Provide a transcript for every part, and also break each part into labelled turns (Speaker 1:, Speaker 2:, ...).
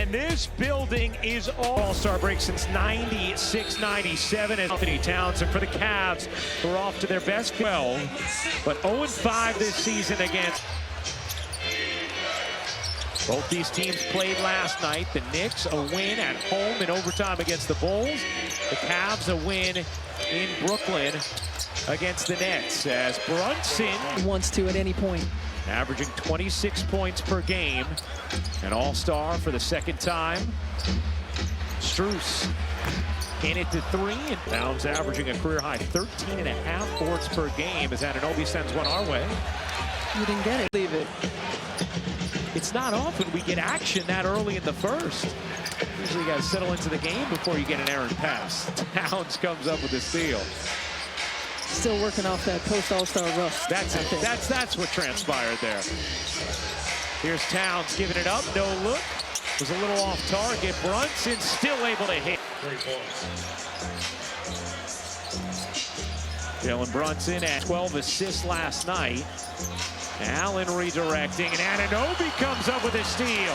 Speaker 1: And this building is all-star break since 96-97 as Anthony Townsend for the Cavs, who are off to their best 12, but 0-5 this season against. Both these teams played last night. The Knicks a win at home in overtime against the Bulls. The Cavs a win in Brooklyn against the Nets as Brunson
Speaker 2: wants to at any point.
Speaker 1: Averaging 26 points per game. An all-star for the second time. Strus in it to three, and Towns averaging a career-high 13.5 boards per game as Anunoby sends one our way.
Speaker 2: You didn't get it. Leave it.
Speaker 1: It's not often we get action that early in the first. Usually you got to settle into the game before you get an errant pass. Towns comes up with a steal.
Speaker 2: Still working off that post-all-star rust.
Speaker 1: That's it. That's what transpired there. Here's Towns giving it up. No look. Was a little off target. Brunson still able to hit. Jalen Brunson at 12 assists last night. Allen redirecting, and Anunoby comes up with a steal.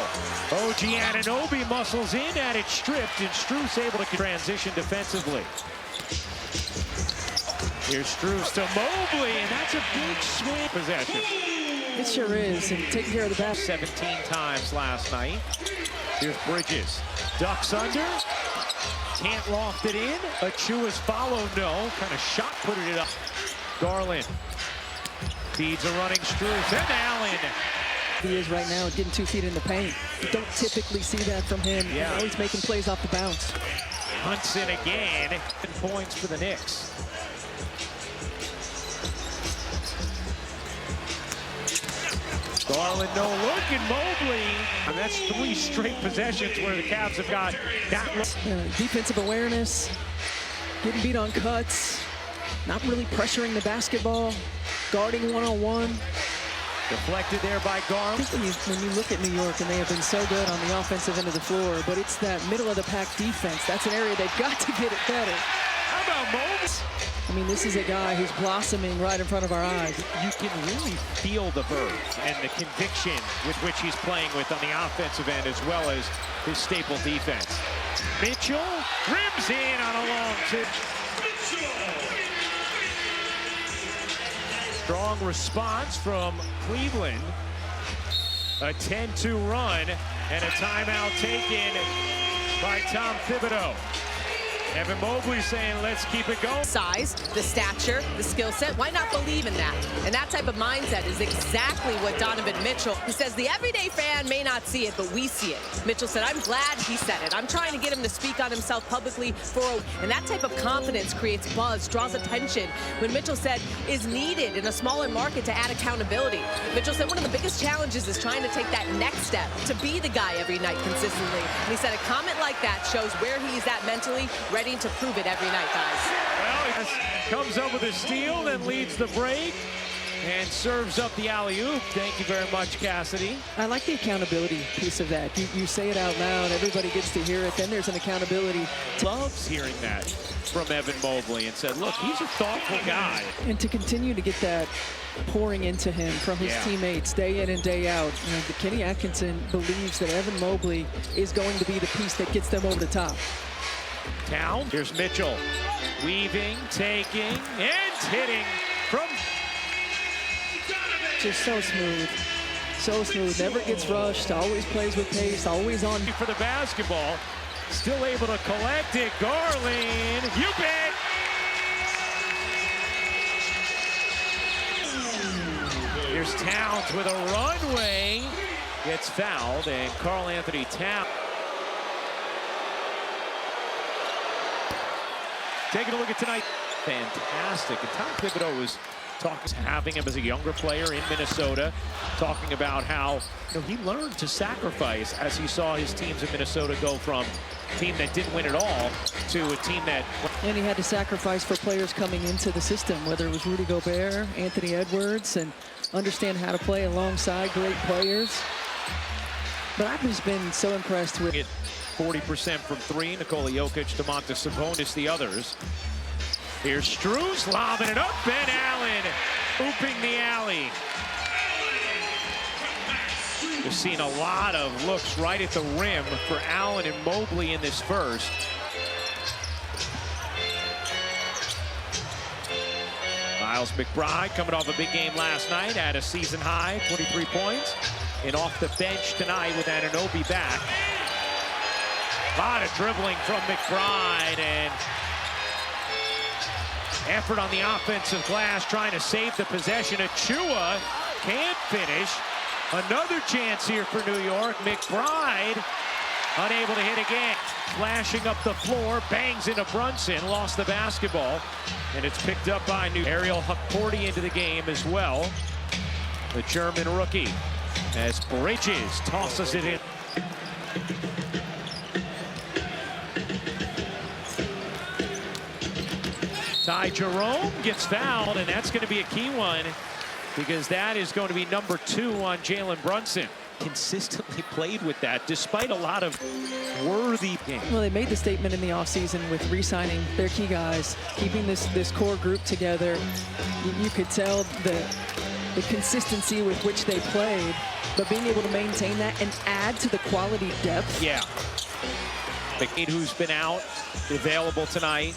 Speaker 1: OG Anunoby muscles in, at it stripped, and Strus able to transition defensively. Here's Strus to Mobley, and that's a big swing possession.
Speaker 2: It sure is, and taking care of the back.
Speaker 1: 17 times last night. Here's Bridges. Ducks under. Can't loft it in. Achua's follow, no. Kind of shot putting it up. Garland. Feeds a running Strus, and Allen.
Speaker 2: He is right now getting 2 feet in the paint. You don't typically see that from him.
Speaker 1: Yeah.
Speaker 2: He's always making plays off the bounce.
Speaker 1: Hunts in again. Points for the Knicks. Garland, no look, and Mobley. And that's 3 straight possessions where the Cavs have got that look.
Speaker 2: Defensive awareness, getting beat on cuts, not really pressuring the basketball, guarding one-on-one.
Speaker 1: Deflected there by Garland.
Speaker 2: I think when you look at New York, and they have been so good on the offensive end of the floor, but it's that middle of the pack defense. That's an area they've got to get it better.
Speaker 1: How about Mobley?
Speaker 2: I mean, this is a guy who's blossoming right in front of our eyes.
Speaker 1: You can really feel the verve and the conviction with which he's playing with on the offensive end, as well as his staple defense. Mitchell rims in on a long tip. Strong response from Cleveland. A 10-2 run and a timeout taken by Tom Thibodeau. Evan Mobley saying, let's keep it going.
Speaker 3: Size, the stature, the skill set. Why not believe in that? And that type of mindset is exactly what Donovan Mitchell, who says the everyday fan may not see it, but we see it. Mitchell said, I'm glad he said it. I'm trying to get him to speak on himself publicly and that type of confidence creates buzz, draws attention. When Mitchell said, is needed in a smaller market to add accountability. Mitchell said one of the biggest challenges is trying to take that next step to be the guy every night consistently. And he said a comment like that shows where he's at mentally, ready to prove it every night, guys.
Speaker 1: Well, he comes up with a steal, then leads the break and serves up the alley-oop. Thank you very much, Cassidy.
Speaker 2: I like the accountability piece of that. You say it out loud, everybody gets to hear it, then there's an accountability.
Speaker 1: Loves hearing that from Evan Mobley and said, look, he's a thoughtful guy.
Speaker 2: And to continue to get that pouring into him from his teammates day in and day out. You know, Kenny Atkinson believes that Evan Mobley is going to be the piece that gets them over the top.
Speaker 1: Town. Here's Mitchell. Weaving, taking, and hitting from...
Speaker 2: Just so smooth. So smooth. Never gets rushed. Always plays with pace. Always on.
Speaker 1: For the basketball. Still able to collect it. Garland. You bet. Here's Towns with a runway. Gets fouled, and Karl Anthony Towns. Taking a look at tonight. Fantastic. And Tom Thibodeau was having him as a younger player in Minnesota, talking about how he learned to sacrifice as he saw his teams in Minnesota go from a team that didn't win at all to a team that...
Speaker 2: And he had to sacrifice for players coming into the system, whether it was Rudy Gobert, Anthony Edwards, and understand how to play alongside great players. But I've just been so impressed with...
Speaker 1: 40% from 3. Nikola Jokic, Domantas Sabonis, the others. Here's Strus lobbing it up, and Allen ooping the alley. We've seen a lot of looks right at the rim for Allen and Mobley in this first. Miles McBride coming off a big game last night at a season high, 23 points. And off the bench tonight with Anunoby back. A lot of dribbling from McBride and effort on the offensive glass trying to save the possession. Achua can't finish. Another chance here for New York. McBride unable to hit again. Flashing up the floor, bangs into Brunson, lost the basketball. And it's picked up by Ariel Hukporti into the game as well. The German rookie as Bridges tosses it in. Ty Jerome gets fouled, and that's going to be a key one because that is going to be number 2 on Jalen Brunson. Consistently played with that, despite a lot of worthy games.
Speaker 2: Well, they made the statement in the offseason with re-signing their key guys, keeping this core group together. You could tell the consistency with which they played, but being able to maintain that and add to the quality depth.
Speaker 1: Yeah. McNeil, who's been out, available tonight.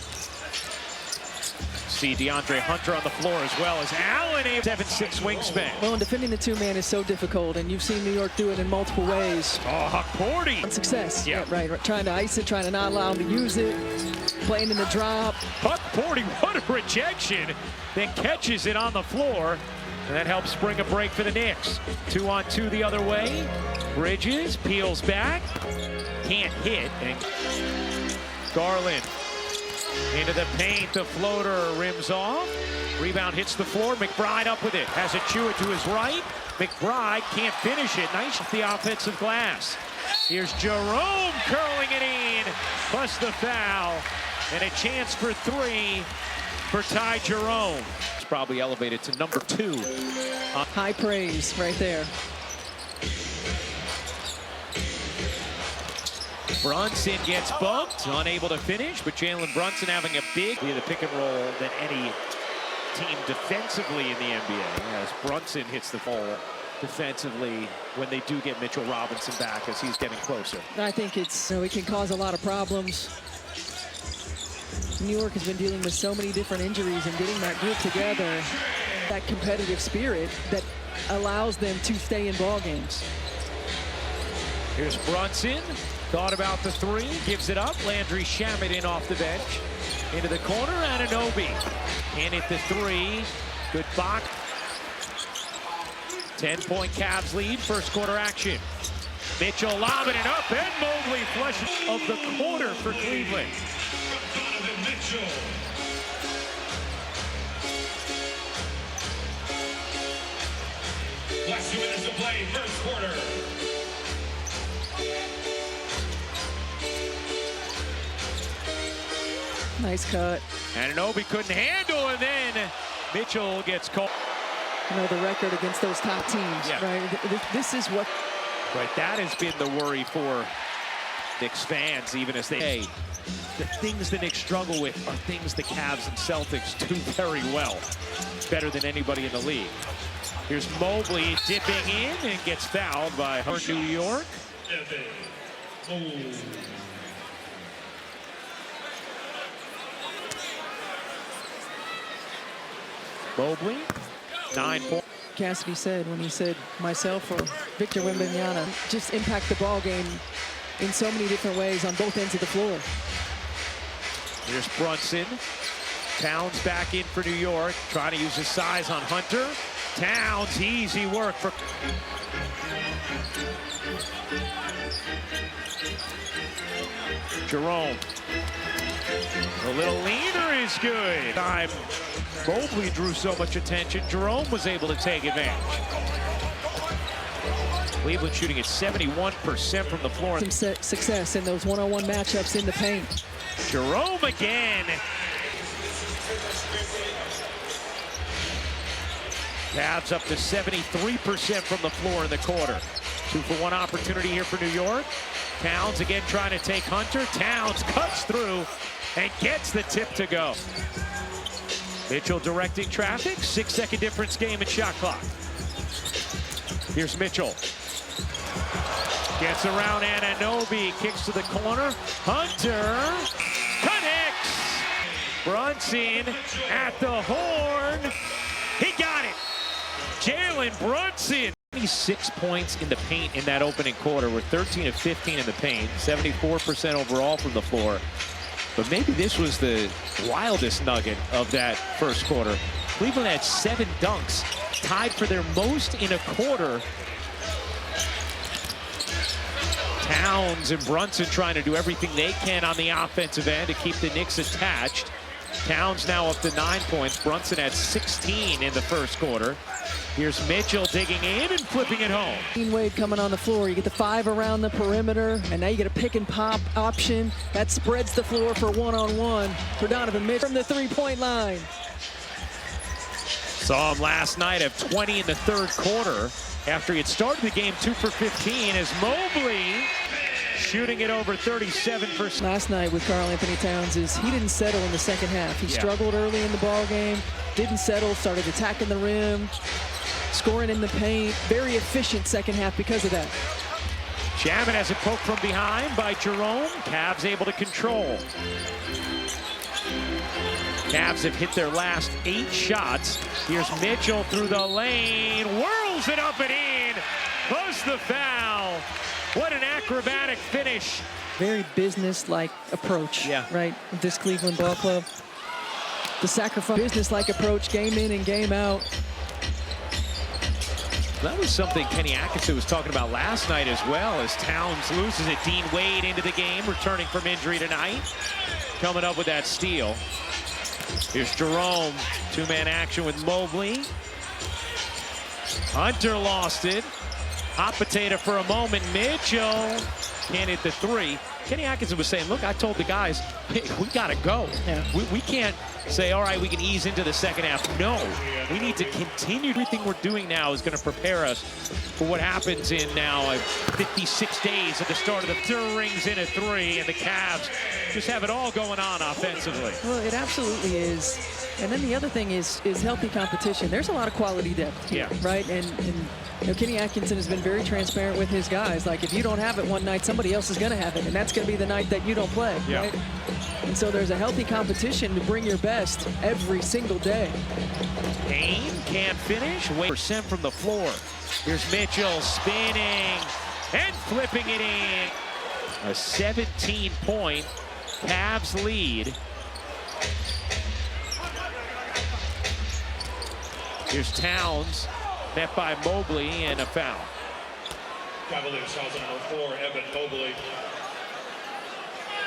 Speaker 1: See DeAndre Hunter on the floor as well as Allen, 7'6" wingspan.
Speaker 2: Well, and defending the two-man is so difficult, and you've seen New York do it in multiple ways.
Speaker 1: Oh, Hukporti.
Speaker 2: On success.
Speaker 1: Yeah.
Speaker 2: Right. Trying to ice it, trying to not allow him to use it, playing in the drop.
Speaker 1: Hukporti, what a rejection. Then catches it on the floor, and that helps bring a break for the Knicks. 2-on-2 the other way. Bridges peels back, can't hit, and Garland into the paint, the floater rims off. Rebound hits the floor, McBride up with it. Has Achua to his right. McBride can't finish it. Nice the offensive glass. Here's Jerome curling it in, plus the foul. And a chance for 3 for Ty Jerome. It's probably elevated to number 2.
Speaker 2: High praise right there.
Speaker 1: Brunson gets bumped, unable to finish, but Jalen Brunson having a big the pick and roll than any team defensively in the NBA. As Brunson hits the ball defensively when they do get Mitchell Robinson back as he's getting closer.
Speaker 2: I think it can cause a lot of problems. New York has been dealing with so many different injuries, and getting that group together, that competitive spirit that allows them to stay in ball games.
Speaker 1: Here's Brunson. Thought about the 3, gives it up. Landry Shamet in off the bench. Into the corner, Anunoby. In at the 3. Good block. 10-point Cavs lead, first quarter action. Mitchell lobbing it up, and Mobley flushes of the quarter for Cleveland.
Speaker 4: Mobley and Mitchell. Last 2 minutes to play, first quarter.
Speaker 2: Nice cut.
Speaker 1: Anunoby couldn't handle, and then Mitchell gets caught.
Speaker 2: You know, the record against those top teams,
Speaker 1: Yeah.
Speaker 2: right? This is what...
Speaker 1: Right, that has been the worry for Knicks fans, even as they... Hey, the things the Knicks struggle with are things the Cavs and Celtics do very well. Better than anybody in the league. Here's Mobley dipping in and gets fouled by New York. Mobley, 9 points.
Speaker 2: Cassidy said when he said myself or Victor Wembanyama just impact the ball game in so many different ways on both ends of the floor.
Speaker 1: Here's Brunson. Towns back in for New York, trying to use his size on Hunter. Towns, easy work for... Jerome. A little leaner is good. Time Mobley drew so much attention. Jerome was able to take advantage. Cleveland shooting at 71% from the floor.
Speaker 2: Some success in those one-on-one matchups in the paint.
Speaker 1: Jerome again. Cavs up to 73% from the floor in the quarter. 2-for-1 opportunity here for New York. Towns again trying to take Hunter. Towns cuts through and gets the tip to go. Mitchell directing traffic. 6-second difference game in shot clock. Here's Mitchell. Gets around Anunoby, kicks to the corner. Hunter connects. Brunson at the horn. He got it. Jalen Brunson. 26 points in the paint in that opening quarter. We're 13 of 15 in the paint, 74% overall from the floor. But maybe this was the wildest nugget of that first quarter. Cleveland had 7 dunks, tied for their most in a quarter. Towns and Brunson trying to do everything they can on the offensive end to keep the Knicks attached. Towns now up to 9 points. Brunson had 16 in the first quarter. Here's Mitchell digging in and flipping it home.
Speaker 2: Wade coming on the floor. You get the 5 around the perimeter, and now you get a pick and pop option. That spreads the floor for one-on-one for Donovan Mitchell from the three-point line.
Speaker 1: Saw him last night have 20 in the third quarter after he had started the game 2 for 15 as Mobley shooting it over 37%.
Speaker 2: Last night with Karl Anthony Towns is he didn't settle in the second half. He struggled early in the ball game, didn't settle, started attacking the rim, scoring in the paint. Very efficient second half because of that.
Speaker 1: Chapman has a poke from behind by Jerome. Cavs able to control. Cavs have hit their last 8 shots. Here's Mitchell through the lane, whirls it up and in, plus the foul. What an acrobatic finish.
Speaker 2: Very business-like approach, right, with this Cleveland ball club. The sacrifice, business-like approach, game in and game out.
Speaker 1: That was something Kenny Atkinson was talking about last night as well, as Towns loses it. Dean Wade into the game, returning from injury tonight. Coming up with that steal. Here's Jerome, 2-man action with Mobley. Hunter lost it. Hot potato for a moment. Mitchell can't hit the 3. Kenny Atkinson was saying, look, I told the guys, hey, we got to go. We can't say, all right, we can ease into the second half. No, we need to continue. Everything we're doing now is going to prepare us for what happens in now 56 days at the start of the third. Rings in a 3, and the Cavs just have it all going on offensively.
Speaker 2: Well, it absolutely is. And then the other thing is healthy competition. There's a lot of quality depth here, right? And you know, Kenny Atkinson has been very transparent with his guys. Like, if you don't have it one night, somebody else is going to have it, and that's going to be the night that you don't play, right? And so there's a healthy competition to bring your best every single day.
Speaker 1: Payne can't finish. Percent from the floor. Here's Mitchell spinning and flipping it in. A 17-point Cavs lead. Here's Towns, met by Mobley, and a foul.
Speaker 4: Cavaliers fouls on number 4, Evan Mobley.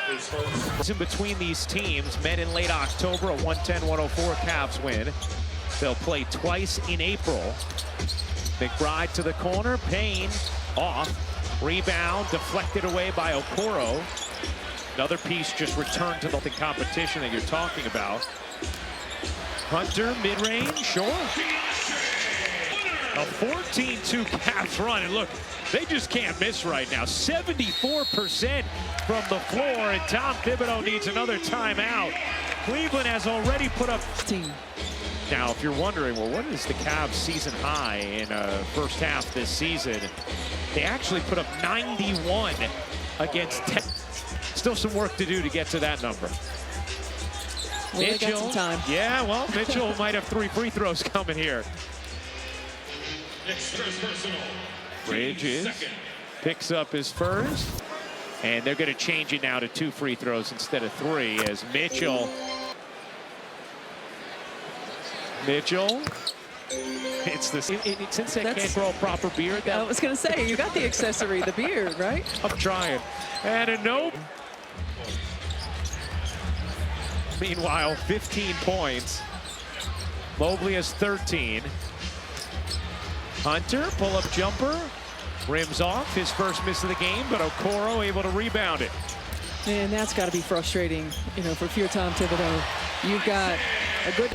Speaker 4: His first.
Speaker 1: In between these teams, met in late October, a 110-104 Cavs win. They'll play twice in April. McBride to the corner, Payne off. Rebound deflected away by Okoro. Another piece just returned to the competition that you're talking about. Hunter, mid-range, sure. A 14-2 Cavs run, and look, they just can't miss right now. 74% from the floor, and Tom Thibodeau needs another timeout. Cleveland has already put up
Speaker 2: 15.
Speaker 1: Now, if you're wondering, well, what is the Cavs season high in first half this season? They actually put up 91 against 10. Still some work to do to get to that number.
Speaker 2: Well, Mitchell, they got some time.
Speaker 1: Yeah, well, Mitchell might have 3 free throws coming here. Bridges picks up his first, and they're going to change it now to 2 free throws instead of 3 as Mitchell. It's this. Since they can't grow a proper beard.
Speaker 2: I was going to say, you got the accessory, the beard, right?
Speaker 1: I'm trying. And a nope. Meanwhile, 15 points. Mobley has 13. Hunter, pull-up jumper. Rims off, his first miss of the game, but Okoro able to rebound it.
Speaker 2: And that's got to be frustrating, you know, for Tom Thibodeau. You've got a good...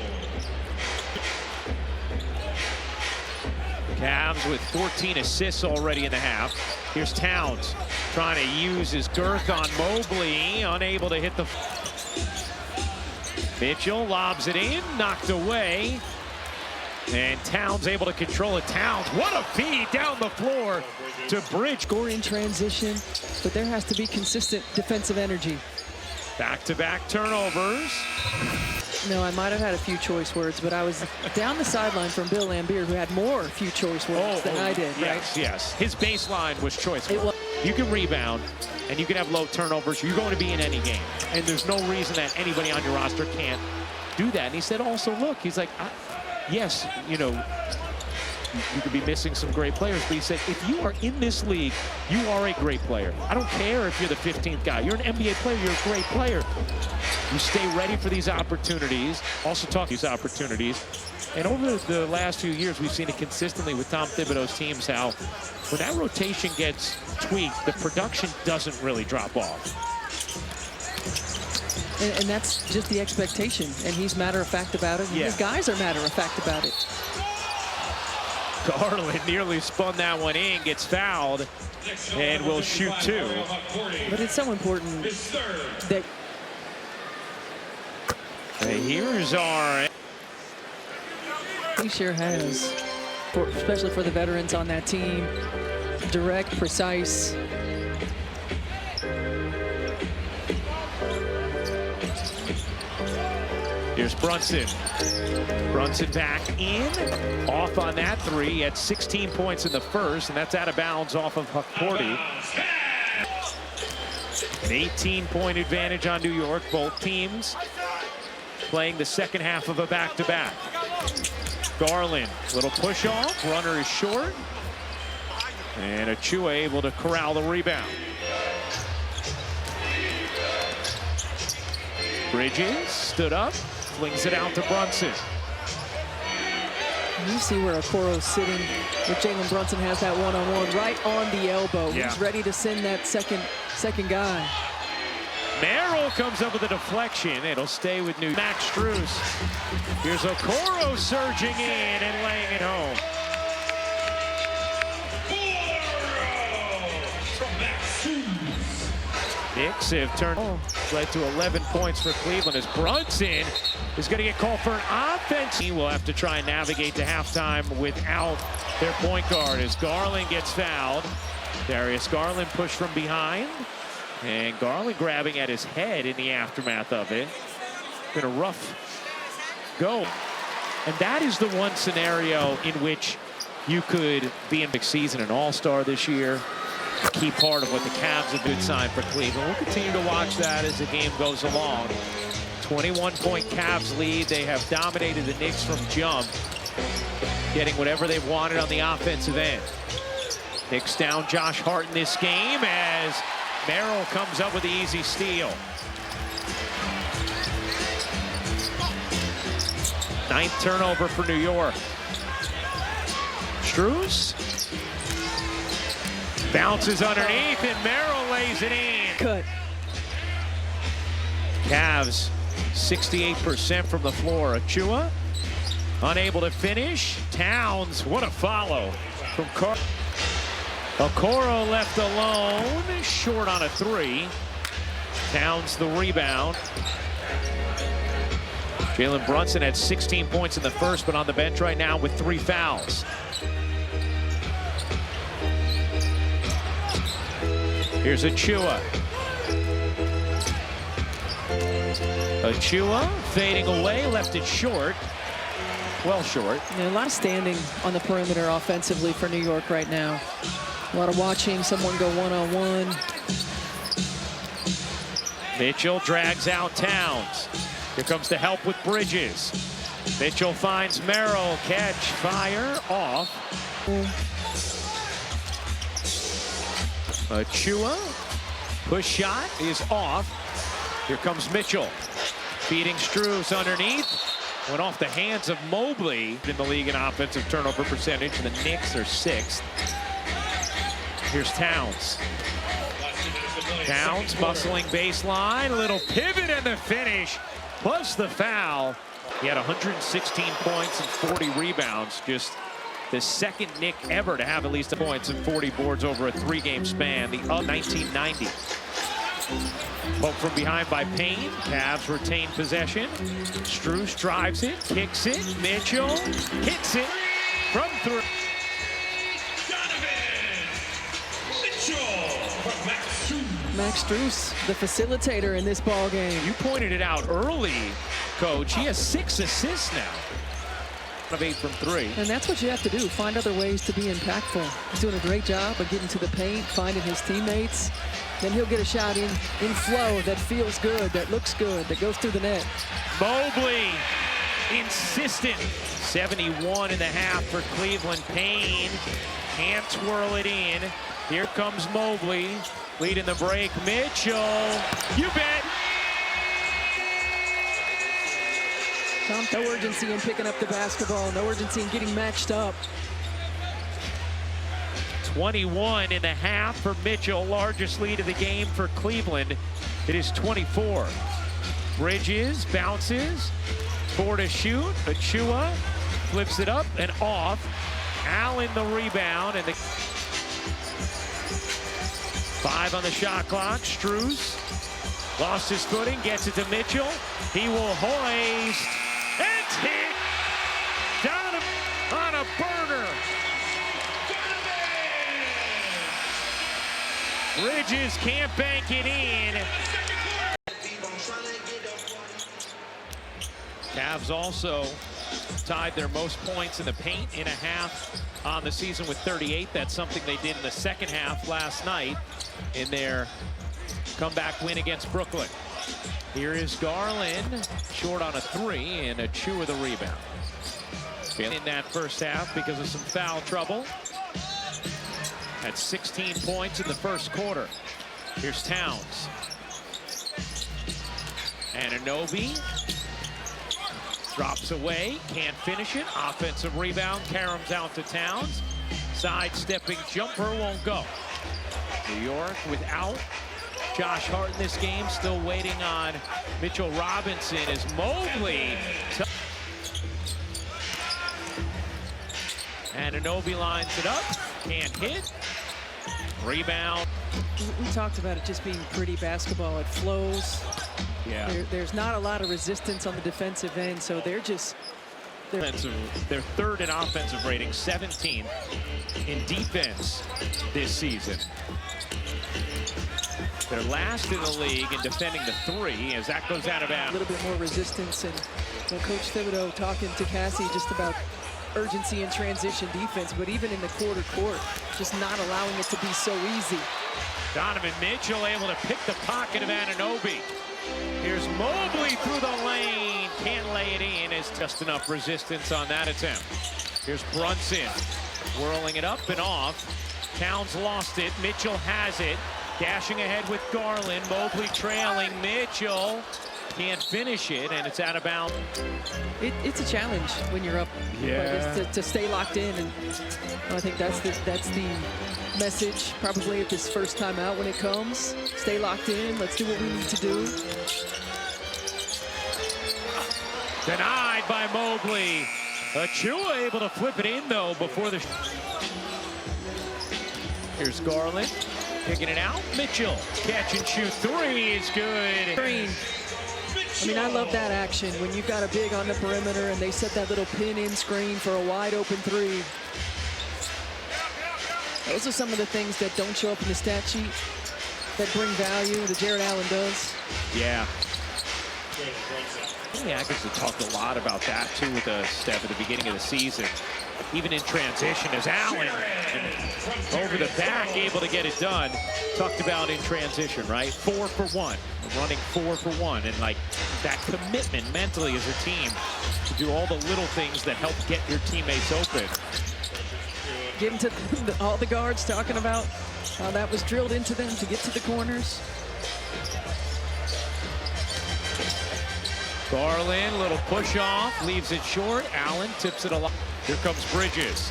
Speaker 1: Cavs with 14 assists already in the half. Here's Towns trying to use his girth on Mobley, unable to hit the... Mitchell lobs it in, knocked away. And Towns able to control it. Towns, what a feed down the floor. to Bridge.
Speaker 2: Score in transition, but there has to be consistent defensive energy.
Speaker 1: Back-to-back turnovers.
Speaker 2: No, I might have had a few choice words, but I was down the sideline from Bill Lambier, who had more few choice words than I did,
Speaker 1: yes,
Speaker 2: right?
Speaker 1: Yes, his baseline was choice words.
Speaker 2: Was.
Speaker 1: You can rebound, and you can have low turnovers. You're going to be in any game, and there's no reason that anybody on your roster can't do that. And he said also, look, he's like, yes, you know, you could be missing some great players, but he said, if you are in this league, you are a great player. I don't care if you're the 15th guy. You're an NBA player. You're a great player. You stay ready for these opportunities. Also talk these opportunities. And over the last few years, we've seen it consistently with Tom Thibodeau's teams, how when that rotation gets tweaked, the production doesn't really drop off.
Speaker 2: And that's just the expectation. And he's matter-of-fact about it. And his guys are matter-of-fact about it.
Speaker 1: Garland nearly spun that one in, gets fouled, and will shoot two.
Speaker 2: But it's so important that...
Speaker 1: Here's our...
Speaker 2: He sure has, especially for the veterans on that team. Direct, precise.
Speaker 1: Here's Brunson. Brunson back in, off on that three. He had 16 points in the first, and that's out of bounds off of Hukporti. An 18-point advantage on New York. Both teams playing the second half of a back-to-back. Garland, little push off, runner is short. And Achua able to corral the rebound. Bridges stood up, flings it out to Brunson.
Speaker 2: You see where Okoro's sitting, where Jalen Brunson has that one-on-one right on the elbow.
Speaker 1: Yeah.
Speaker 2: He's ready to send that second guy.
Speaker 1: Merrill comes up with a deflection. It'll stay with Max Strus. Here's Okoro surging in and laying it home. Knicks have turned, led to 11 points for Cleveland as Brunson is going to get called for an offense. He will have to try and navigate to halftime without their point guard as Garland gets fouled. Darius Garland pushed from behind, and Garland grabbing at his head in the aftermath of it. Been a rough go. And that is the one scenario in which you could be in big season, an all-star this year. A key part of what the Cavs a good sign for Cleveland. We'll continue to watch that as the game goes along. 21-point Cavs lead. They have dominated the Knicks from jump, getting whatever they've wanted on the offensive end. Knicks down Josh Hart in this game as Merrill comes up with the easy steal. 9th turnover for New York. Strus bounces underneath, and Merrill lays it in.
Speaker 2: Cut.
Speaker 1: Cavs 68% from the floor. Achua unable to finish. Towns, what a follow from Carl. Okoro left alone, short on a three. Towns the rebound. Jalen Brunson had 16 points in the first, but on the bench right now with 3 fouls. Here's Achua. Achua fading away, left it short. Well short.
Speaker 2: Yeah, a lot of standing on the perimeter offensively for New York right now. A lot of watching someone go one-on-one.
Speaker 1: Mitchell drags out Towns. Here comes the help with Bridges. Mitchell finds Merrill. Catch, fire, off. Achua, push shot is off. Here comes Mitchell. Feeding Strus underneath. Went off the hands of Mobley in the league in offensive turnover percentage. The Knicks are 6th. Here's Towns. Towns muscling baseline. A little pivot and the finish. Plus the foul. He had 116 points and 40 rebounds. Just the second Knick ever to have at least a points and 40 boards over a 3-game span. The 1990. Poke from behind by Payne. Cavs retain possession. Strus drives it, kicks it. Mitchell hits it from 3.
Speaker 2: Max Strus, the facilitator in this ball game.
Speaker 1: You pointed it out early, Coach. He has 6 assists now. Of 8 from 3.
Speaker 2: And that's what you have to do, find other ways to be impactful. He's doing a great job of getting to the paint, finding his teammates. Then he'll get a shot in flow that feels good, that looks good, that goes through the net.
Speaker 1: Mobley, insistent. 71.5 for Cleveland. Payne can't twirl it in. Here comes Mobley, leading the break. Mitchell, you bet.
Speaker 2: Tom, no urgency in picking up the basketball, no urgency in getting matched up.
Speaker 1: 21.5 for Mitchell, largest lead of the game for Cleveland. It is 24. Bridges bounces, 4 to shoot. Achua flips it up and off. Allen the rebound, and the 5 on the shot clock. Strus lost his footing, gets it to Mitchell. He will hoist and hit down on a burner. Bridges can't bank it in. Cavs also tied their most points in the paint in a half on the season with 38. That's something they did in the second half last night in their comeback win against Brooklyn. Here is Garland, short on a 3, and Achua the rebound. In that first half because of some foul trouble. Had 16 points in the first quarter. Here's Towns. Anunoby drops away, can't finish it. Offensive rebound, Karam's out to Towns. Sidestepping jumper won't go. New York without Josh Hart in this game, still waiting on Mitchell Robinson as Mobley. Anunoby lines it up, can't hit. Rebound.
Speaker 2: We talked about it just being pretty basketball. It flows.
Speaker 1: Yeah.
Speaker 2: There's not a lot of resistance on the defensive end, so they're
Speaker 1: third in offensive rating, 17th in defense this season. They're last in the league in defending the 3 as that goes out of bounds.
Speaker 2: A little bit more resistance, and Coach Thibodeau talking to Cassie just about urgency and transition defense, but even in the quarter court, just not allowing it to be so easy.
Speaker 1: Donovan Mitchell able to pick the pocket of Anunoby. Here's Mobley through the lane. Can't lay it in. It's just enough resistance on that attempt. Here's Brunson whirling it up and off. Towns lost it. Mitchell has it. Dashing ahead with Garland. Mobley trailing. Mitchell can't finish it, and it's out of bounds.
Speaker 2: It's a challenge when you're up, to stay locked in, and I think that's the message probably at this first time out when it comes. Stay locked in. Let's do what we need to do.
Speaker 1: Denied by Mobley. Achua able to flip it in though before the. Here's Garland kicking it out. Mitchell catch and shoot 3 is good.
Speaker 2: Green. I mean, I love that action when you've got a big on the perimeter and they set that little pin-in screen for a wide-open 3. Those are some of the things that don't show up in the stat sheet that bring value, that Jared Allen does.
Speaker 1: Yeah. The Aggies have talked a lot about that, too, with Steph at the beginning of the season. Even in transition, as Allen over the back, able to get it done. Talked about in transition, right? 4 for 1. Running 4 for 1. And, like, that commitment mentally as a team to do all the little things that help get your teammates open.
Speaker 2: Getting to all the guards talking about how that was drilled into them to get to the corners.
Speaker 1: Garland, little push off, leaves it short. Allen tips it a lot. Here comes Bridges.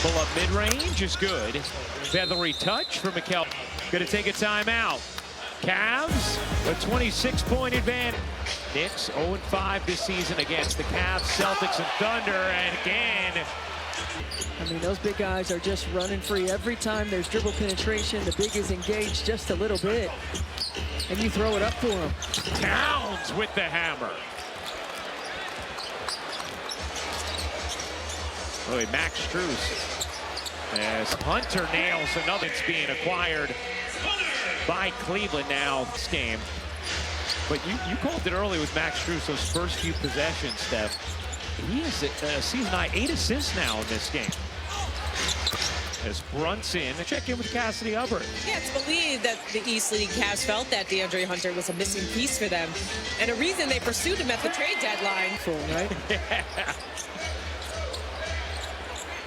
Speaker 1: Pull up mid-range is good. Feathery touch for Mikel. Gonna take a timeout. Cavs, a 26-point advantage. Knicks 0-5 this season against the Cavs, Celtics, and Thunder. And again,
Speaker 2: I mean, those big guys are just running free. Every time there's dribble penetration, the big is engaged just a little bit. And you throw it up for him.
Speaker 1: Towns with the hammer. Boy, Max Strus as Hunter nails another. It's being acquired by Cleveland now this game. But you called it early with Max Strusso's first few possessions, Steph. He has a season-high 8 assists now in this game. As Brunson, check in with Cassidy Hubbard.
Speaker 3: Yeah, it's believed that the East League Cavs felt that DeAndre Hunter was a missing piece for them, and a reason they pursued him at the trade deadline.
Speaker 2: Full, right?
Speaker 1: Yeah.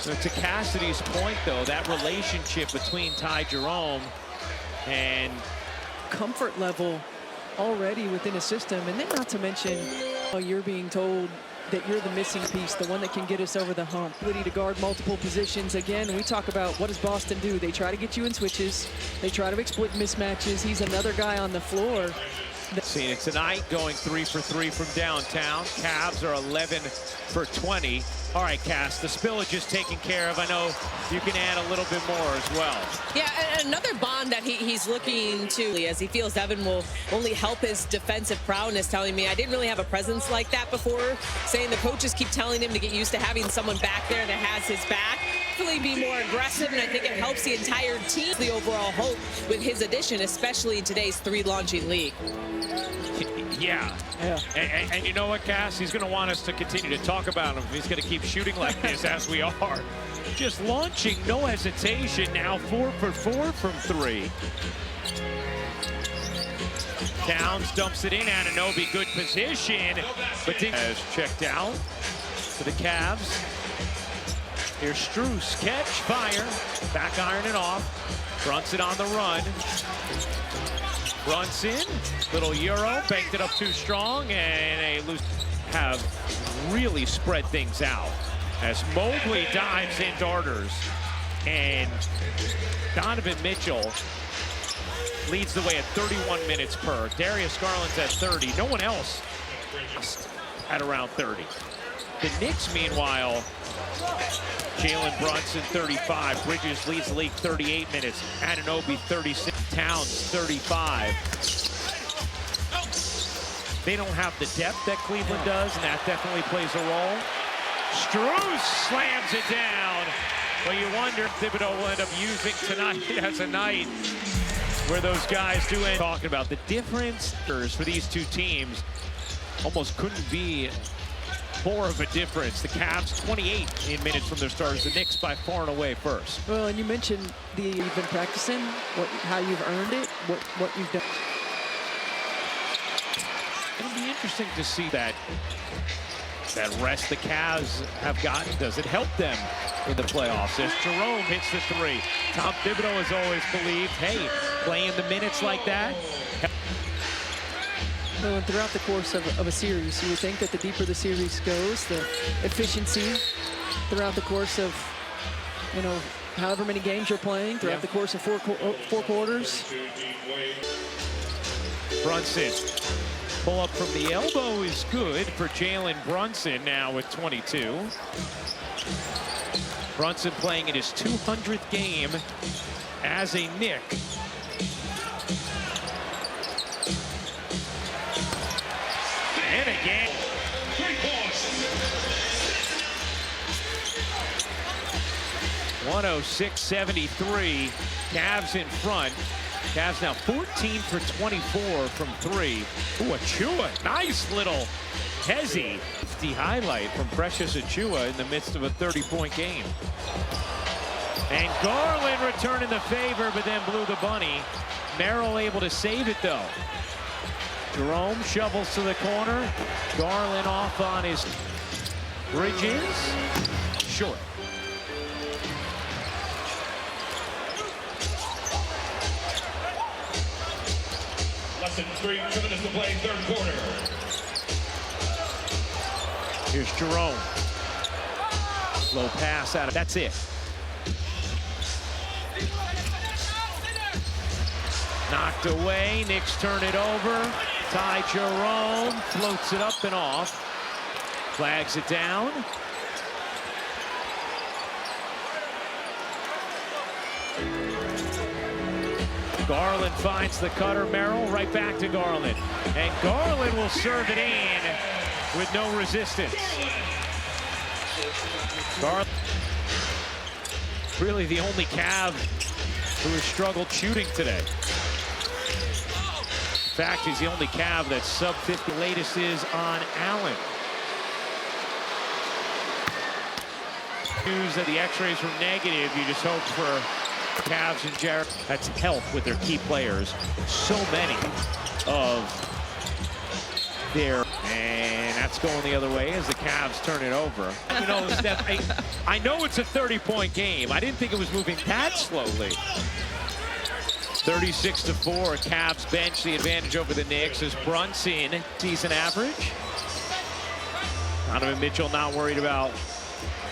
Speaker 1: So to Cassidy's point, though, that relationship between Ty Jerome and
Speaker 2: Comfort level already within a system, and then not to mention you're being told that you're the missing piece, the one that can get us over the hump. Ability to guard multiple positions. Again, we talk about what does Boston do? They try to get you in switches. They try to exploit mismatches. He's another guy on the floor.
Speaker 1: Seeing it tonight, going 3 for 3 from downtown. Cavs are 11 for 20. All right, Cass, the spillage is taken care of. I know you can add a little bit more as well.
Speaker 3: Yeah, and another bond that he's looking to, as he feels Evan will only help his defensive prowess, telling me I didn't really have a presence like that before, saying the coaches keep telling him to get used to having someone back there that has his back, really be more aggressive, and I think it helps the entire team. The overall hope with his addition, especially in today's 3-launching league.
Speaker 1: Yeah. And you know what, Cass? He's going to want us to continue to talk about him. He's going to keep shooting like this as we are. Just launching, no hesitation. Now 4 for 4 from 3. Towns dumps it in. Anunoby, good position. But has checked out for the Cavs. Here's Strus. Catch, fire. Back iron it off. Brunson on the run. Brunson, little Euro, banked it up too strong, and a loose have really spread things out. As Mobley dives in darters, and Donovan Mitchell leads the way at 31 minutes per. Darius Garland's at 30. No one else at around 30. The Knicks, meanwhile, Jalen Brunson, 35. Bridges leads the league 38 minutes. Anunoby, 36. Towns, 35. They don't have the depth that Cleveland does, and that definitely plays a role. Strus slams it down. Well, you wonder if Thibodeau will end up using tonight as a night where those guys do end. Talking about the difference for these two teams almost couldn't be more of a difference. The Cavs 28 in minutes from their starters. The Knicks by far and away first.
Speaker 2: Well, and you mentioned you've been practicing, how you've earned it, what you've done.
Speaker 1: It'll be interesting to see that rest the Cavs have gotten. Does it help them in the playoffs? As Jerome hits the 3. Tom Thibodeau has always believed, hey, playing the minutes like that.
Speaker 2: Well, and throughout the course of a series, you would think that the deeper the series goes, the efficiency throughout the course of, however many games you're playing, throughout the course of four quarters.
Speaker 1: Brunson, pull up from the elbow is good for Jalen Brunson now with 22. Brunson playing in his 200th game as a Knick. And again. 106-73. Cavs in front. Cavs now 14 for 24 from 3. Ooh, Achua, nice little hezzy. The highlight from Precious Achua in the midst of a 30-point game. And Garland returning the favor, but then blew the bunny. Merrill able to save it, though. Jerome shovels to the corner. Garland off on his Bridges. Short.
Speaker 4: Less than 3 minutes to play, third quarter.
Speaker 1: Here's Jerome. Low pass out of, that's it. Knocked away, Knicks turn it over. Ty Jerome floats it up and off. Flags it down. Garland finds the cutter. Merrill right back to Garland. And Garland will serve it in with no resistance. Garland, really the only Cav who has struggled shooting today. fact, he's the only Cav that's sub-50. Latest is on Allen. News that the x-rays were negative. You just hope for Cavs and Jared. That's health with their key players. So many of their, and that's going the other way as the Cavs turn it over. You know, Steph, I know it's a 30-point game. I didn't think it was moving that slowly. 36-4, Cavs bench the advantage over the Knicks as Brunson season average. Donovan Mitchell not worried about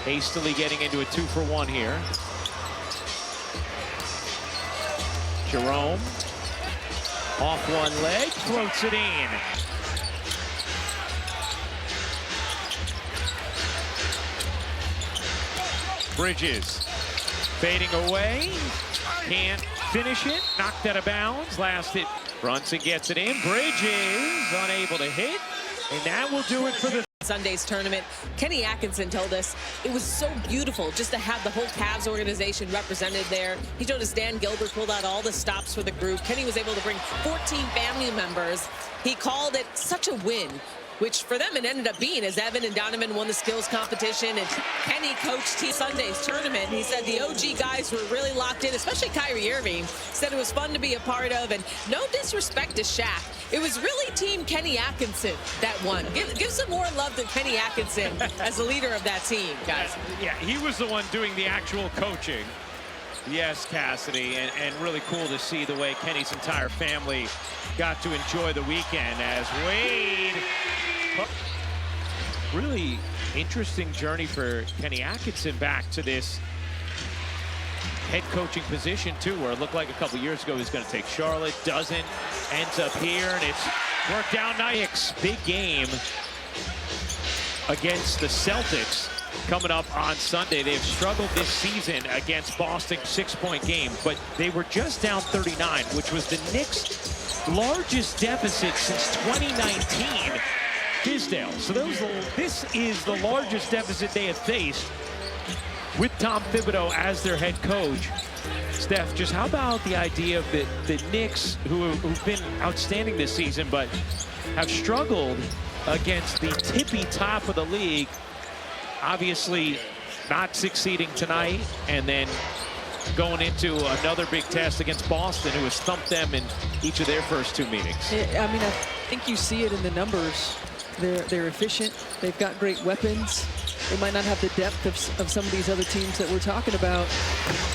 Speaker 1: hastily getting into a 2-for-1 here. Jerome off one leg, floats it in. Bridges fading away, can't finish it, knocked out of bounds, last hit. Brunson gets it in, Bridges unable to hit, and that will do it for the
Speaker 3: Sunday's tournament. Kenny Atkinson told us it was so beautiful just to have the whole Cavs organization represented there. He told us Dan Gilbert pulled out all the stops for the group. Kenny was able to bring 14 family members. He called it such a win, which for them it ended up being as Evan and Donovan won the skills competition and Kenny coached Team Sunday's tournament. He said the OG guys were really locked in, especially Kyrie Irving. Said it was fun to be a part of, and no disrespect to Shaq. It was really Team Kenny Atkinson that won. Give some more love to Kenny Atkinson as the leader of that team, guys.
Speaker 1: Yeah, he was the one doing the actual coaching. Yes, Cassidy, and really cool to see the way Kenny's entire family got to enjoy the weekend as Wade. Really interesting journey for Kenny Atkinson back to this head coaching position too, where it looked like a couple years ago he was going to take Charlotte, doesn't, ends up here, and it's worked out nice. Big game against the Celtics coming up on Sunday. They've struggled this season against Boston, 6-point game, but they were just down 39, which was the Knicks' largest deficit since 2019. Tisdale. So this is the largest deficit they have faced with Tom Thibodeau as their head coach. Steph, just how about the idea of the Knicks, who've been outstanding this season, but have struggled against the tippy top of the league, obviously not succeeding tonight, and then going into another big test against Boston, who has thumped them in each of their first two meetings.
Speaker 2: I mean, I think you see it in the numbers. They're efficient. They've got great weapons. They might not have the depth of some of these other teams that we're talking about,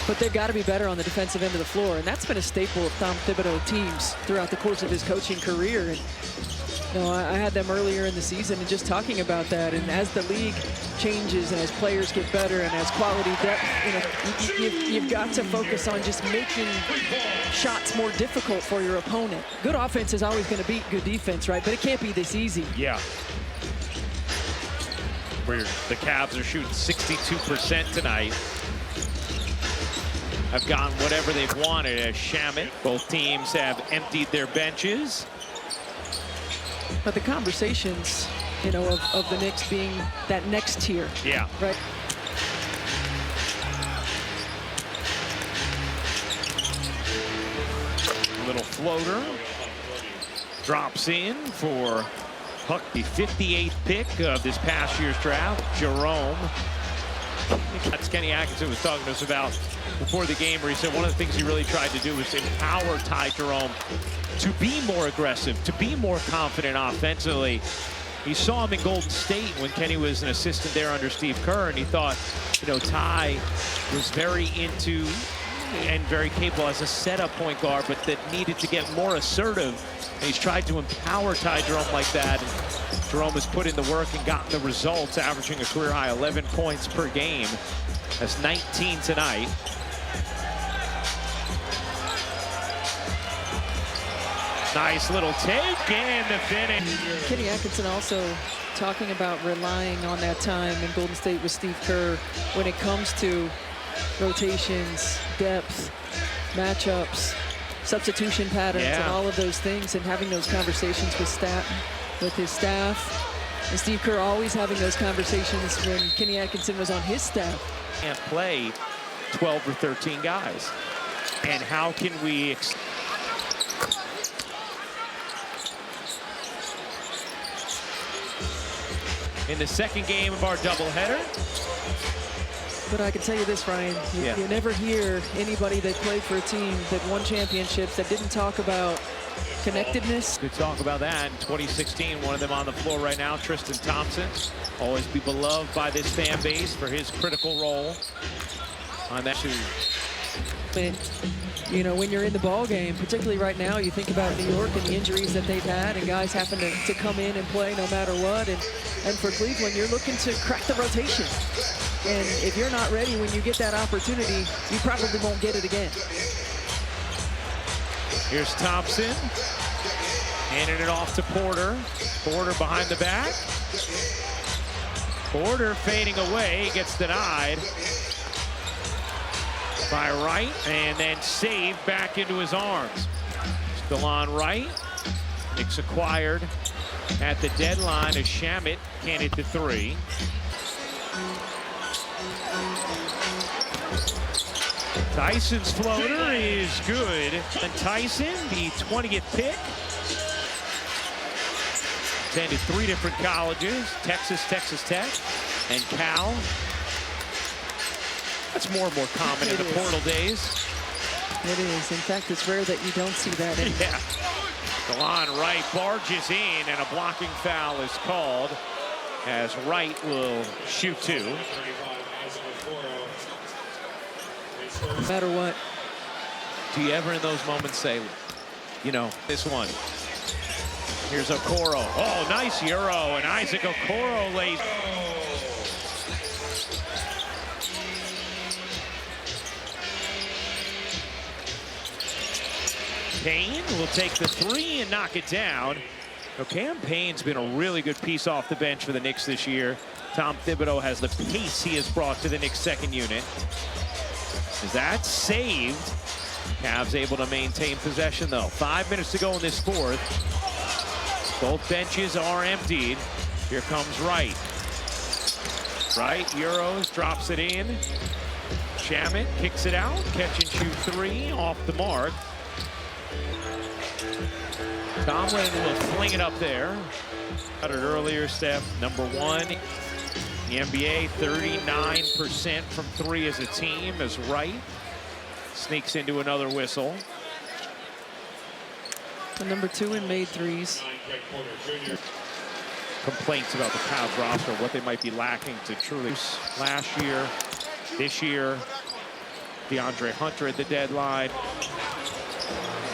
Speaker 2: but they've got to be better on the defensive end of the floor, and that's been a staple of Tom Thibodeau teams throughout the course of his coaching career. And you know, I had them earlier in the season and just talking about that. And as the league changes and as players get better and as quality depth, you know, you've got to focus on just making shots more difficult for your opponent. Good offense is always going to beat good defense, right? But it can't be this easy.
Speaker 1: Yeah. Where the Cavs are shooting 62% tonight. Have gotten whatever they've wanted as Shamet. Both teams have emptied their benches.
Speaker 2: But the conversations, you know, of the Knicks being that next tier.
Speaker 1: Yeah.
Speaker 2: Right.
Speaker 1: Little floater. Drops in for Puck, the 58th pick of this past year's draft, Jerome. That's Kenny Atkinson was talking to us about before the game, where he said one of the things he really tried to do was empower Ty Jerome to be more aggressive, to be more confident offensively. He saw him in Golden State when Kenny was an assistant there under Steve Kerr, and he thought, you know, Ty was very into and very capable as a setup point guard, but that needed to get more assertive. And he's tried to empower Ty Jerome like that. And Jerome has put in the work and gotten the results, averaging a career high 11 points per game. That's 19 tonight. Nice little take and the finish.
Speaker 2: Kenny Atkinson also talking about relying on that time in Golden State with Steve Kerr when it comes to rotations, depth, matchups, substitution patterns, and all of those things, and having those conversations with his staff. And Steve Kerr always having those conversations when Kenny Atkinson was on his staff.
Speaker 1: Can't play 12 or 13 guys. And how can we in the second game of our doubleheader.
Speaker 2: But I can tell you this, Ryan, you never hear anybody that played for a team that won championships that didn't talk about connectedness.
Speaker 1: Good talk about that. In 2016, one of them on the floor right now, Tristan Thompson. Always be beloved by this fan base for his critical role on that too.
Speaker 2: You know, when you're in the ball game, particularly right now, you think about New York and the injuries that they've had, and guys happen to come in and play no matter what. And for Cleveland, you're looking to crack the rotation. And if you're not ready when you get that opportunity, you probably won't get it again.
Speaker 1: Here's Thompson. Handing it off to Porter. Porter behind the back. Porter fading away, gets denied by Wright, and then saved back into his arms. Still on Wright. Knicks acquired at the deadline as Shamet can't hit the three. Tyson's floater is good. And Tyson, the 20th pick. Attended 3 different colleges, Texas, Texas Tech, and Cal. That's more and more common in the portal days.
Speaker 2: It is. In fact, it's rare that you don't see that anymore.
Speaker 1: Yeah. DeLon Wright barges in, and a blocking foul is called as Wright will shoot 2.
Speaker 2: No matter what.
Speaker 1: Do you ever in those moments say, you know, this one? Here's Okoro. Oh, nice Euro, and Isaac Okoro lays. Payne will take the 3 and knock it down. Now, Cam Payne's been a really good piece off the bench for the Knicks this year. Tom Thibodeau has the pace he has brought to the Knicks' second unit. Is that saved? Cavs able to maintain possession, though. 5 minutes to go in this fourth. Both benches are emptied. Here comes Wright. Wright, Euros, drops it in. Shamet kicks it out. Catch and shoot 3 off the mark. Tomlin will fling it up there. Got it earlier, Steph. Number 1 in the NBA, 39% from 3 as a team, as Wright sneaks into another whistle.
Speaker 2: And number 2 in made threes.
Speaker 1: Complaints about the Cavs roster, what they might be lacking to truly. Last year, this year, DeAndre Hunter at the deadline.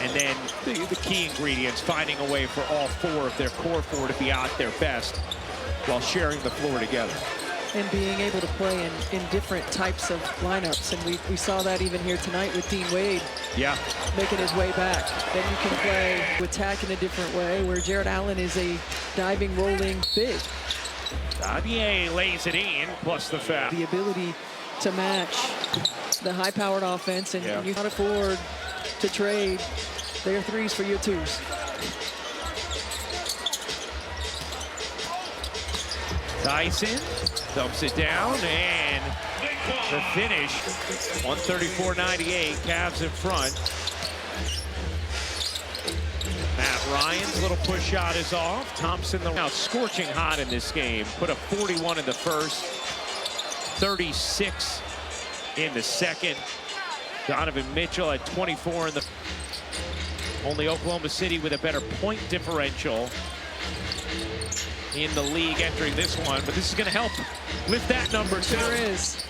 Speaker 1: And then the key ingredients, finding a way for all 4 of their core 4 to be at their best while sharing the floor together.
Speaker 2: And being able to play in different types of lineups. And we saw that even here tonight with Dean Wade.
Speaker 1: Yeah.
Speaker 2: Making his way back. Then you can play with Tack in a different way, where Jared Allen is a diving, rolling big.
Speaker 1: Danier lays it in, plus the foul.
Speaker 2: The ability to match the high-powered offense, and you can't afford to trade their 3s for your 2s.
Speaker 1: Tyson dumps it down, and the finish, 134-98, Cavs in front. Matt Ryan's little push shot is off. Thompson now scorching hot in this game. Put a 41 in the first, 36 in the second. Donovan Mitchell at 24 in the. Only Oklahoma City with a better point differential in the league entering this one, but this is going to help lift that number too.
Speaker 2: Sure is.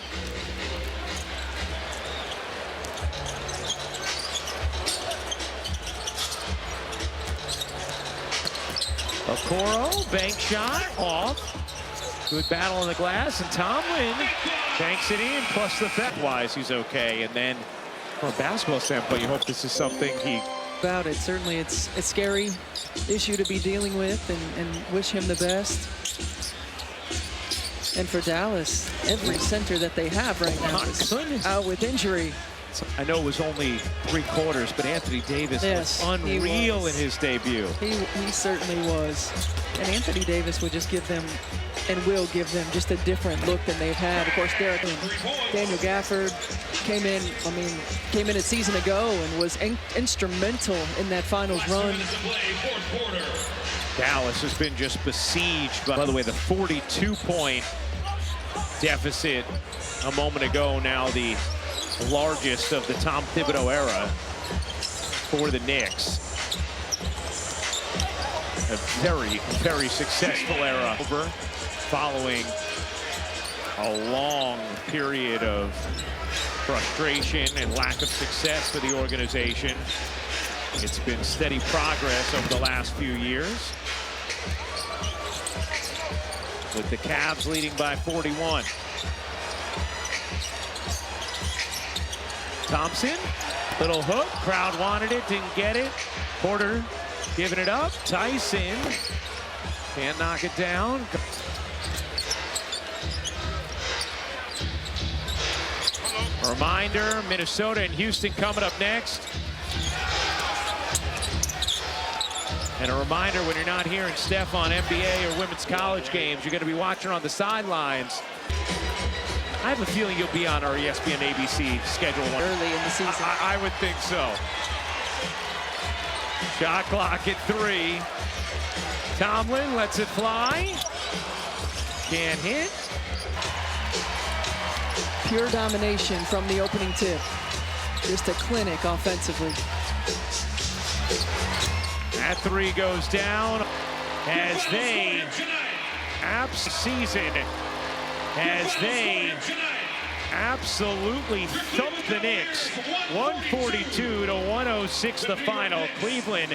Speaker 1: Okoro, bank shot, off. Good battle on the glass, and Tomlin banks it in, plus the wise he's okay. And then from a basketball standpoint, you hope this is something he.
Speaker 2: About it, certainly it's a scary issue to be dealing with, and wish him the best. And for Dallas, every center that they have right now is out with injury.
Speaker 1: I know it was only 3 quarters, but Anthony Davis was unreal in his debut.
Speaker 2: He certainly was. And Anthony Davis would just give them, and will give them, just a different look than they've had. Of course, Daniel Gafford came in a season ago and was instrumental in that finals run.
Speaker 1: Dallas has been just besieged. By the way, the 42-point deficit a moment ago, now the largest of the Tom Thibodeau era for the Knicks. A very, very successful era following a long period of frustration and lack of success for the organization. It's been steady progress over the last few years, with the Cavs leading by 41. Thompson, little hook, crowd wanted it, didn't get it. Porter giving it up. Tyson can't knock it down. A reminder, Minnesota and Houston coming up next. And a reminder, when you're not hearing Steph on NBA or women's college games, you're going to be watching on the sidelines. I have a feeling you'll be on our ESPN ABC schedule
Speaker 2: early in the season.
Speaker 1: I would think so. Shot clock at 3. Tomlin lets it fly. Can't hit.
Speaker 2: Pure domination from the opening tip. Just a clinic offensively.
Speaker 1: That 3 goes down as they absolutely thumped the Knicks. 142 to 106 the final. Cleveland